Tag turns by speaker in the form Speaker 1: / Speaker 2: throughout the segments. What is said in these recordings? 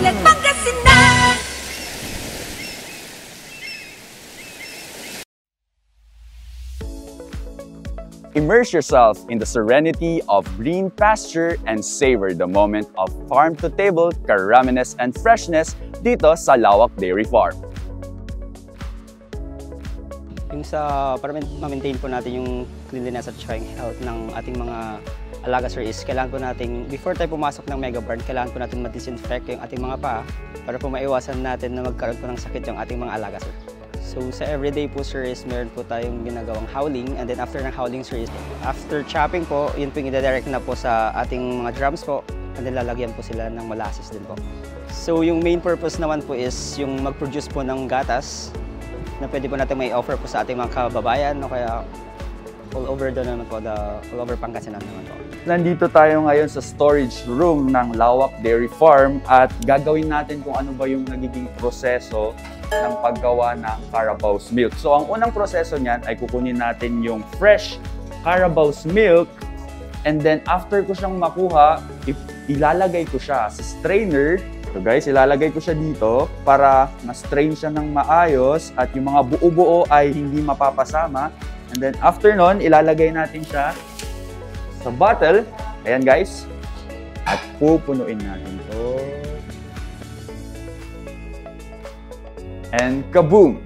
Speaker 1: Kalilat, Pangasinan!
Speaker 2: Immerse yourself in the serenity of green pasture and savor the moment of farm-to-table karaminess and freshness dito sa Lawak Dairy Farm.
Speaker 3: Yung para ma-maintain po natin yung cleanliness at yung health ng ating mga alaga, sir, is kailangan po natin, before tayo pumasok ng mega barn, kailangan po natin ma-disinfect yung ating mga paa para po maiwasan natin na magkaroon po ng sakit yung ating mga alaga, sir. So sa everyday po, sir, is meron po tayong ginagawang howling, and then after ng howling, sir, is after chopping po, yun po yung i-direct na po sa ating mga drums po, and then lalagyan po sila ng molasses din po. So yung main purpose naman po is yung mag-produce po ng gatas na pwede po natin may offer po sa ating mga kababayan, o kaya all over doon naman po, all over Pangasinan naman po.
Speaker 2: Nandito tayo ngayon sa storage room ng Lawak Dairy Farm at gagawin natin kung ano ba yung nagiging proseso ng paggawa ng Carabao's milk. So ang unang proseso niyan ay kukunin natin yung fresh Carabao's milk, and then after ko siyang makuha, ilalagay ko siya sa strainer. So guys, ilalagay ko siya dito para ma-strain siya ng maayos at yung mga buo-buo ay hindi mapapasama. And then after nun, ilalagay natin siya sa bottle. Ayan guys. At pupunuin natin to. And kaboom!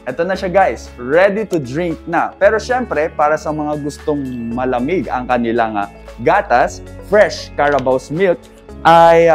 Speaker 2: Ito na siya guys. Ready to drink na. Pero syempre, para sa mga gustong malamig ang kanilang gatas, fresh Carabao's milk, ay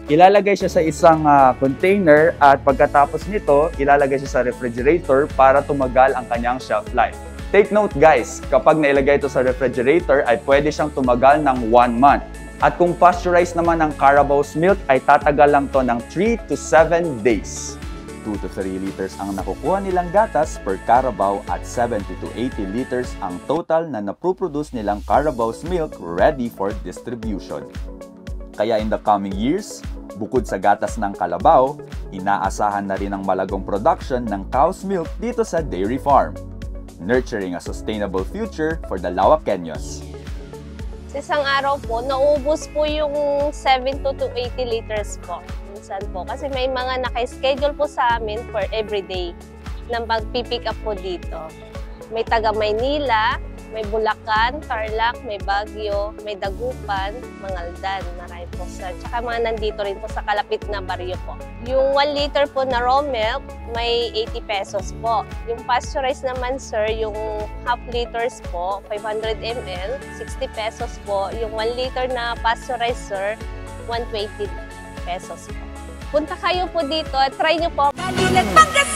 Speaker 2: ilalagay siya sa isang container at pagkatapos nito, ilalagay siya sa refrigerator para tumagal ang kanyang shelf life. Take note guys, kapag nailagay ito sa refrigerator ay pwede siyang tumagal ng 1 month. At kung pasteurized naman ang Carabao's milk ay tatagal lang to ng 3 to 7 days. 2 to 3 liters ang nakukuha nilang gatas per Carabao at 70 to 80 liters ang total na naproproduce nilang Carabao's milk ready for distribution. Kaya in the coming years, bukod sa gatas ng kalabaw, inaasahan na rin ang malagong production ng cow's milk dito sa dairy farm, nurturing a sustainable future for the Lawakeños.
Speaker 4: Sa isang araw po, naubos po yung 70 to 80 liters po. Minsan po. Kasi may mga naka-schedule po sa amin for everyday na mag-pick up po dito. May taga Maynila, may Bulacan, Tarlac, may Baguio, may Dagupan, Mangaldan, marami po sir. Tsaka mga nandito rin po sa kalapit na baryo po. Yung 1 liter po na raw milk, may 80 pesos po. Yung pasteurized naman sir, yung half liters po, 500 ml, 60 pesos po. Yung 1 liter na pasteurized sir, 120 pesos po. Punta kayo po dito at try nyo po.
Speaker 1: Kalilat, Pangasinan!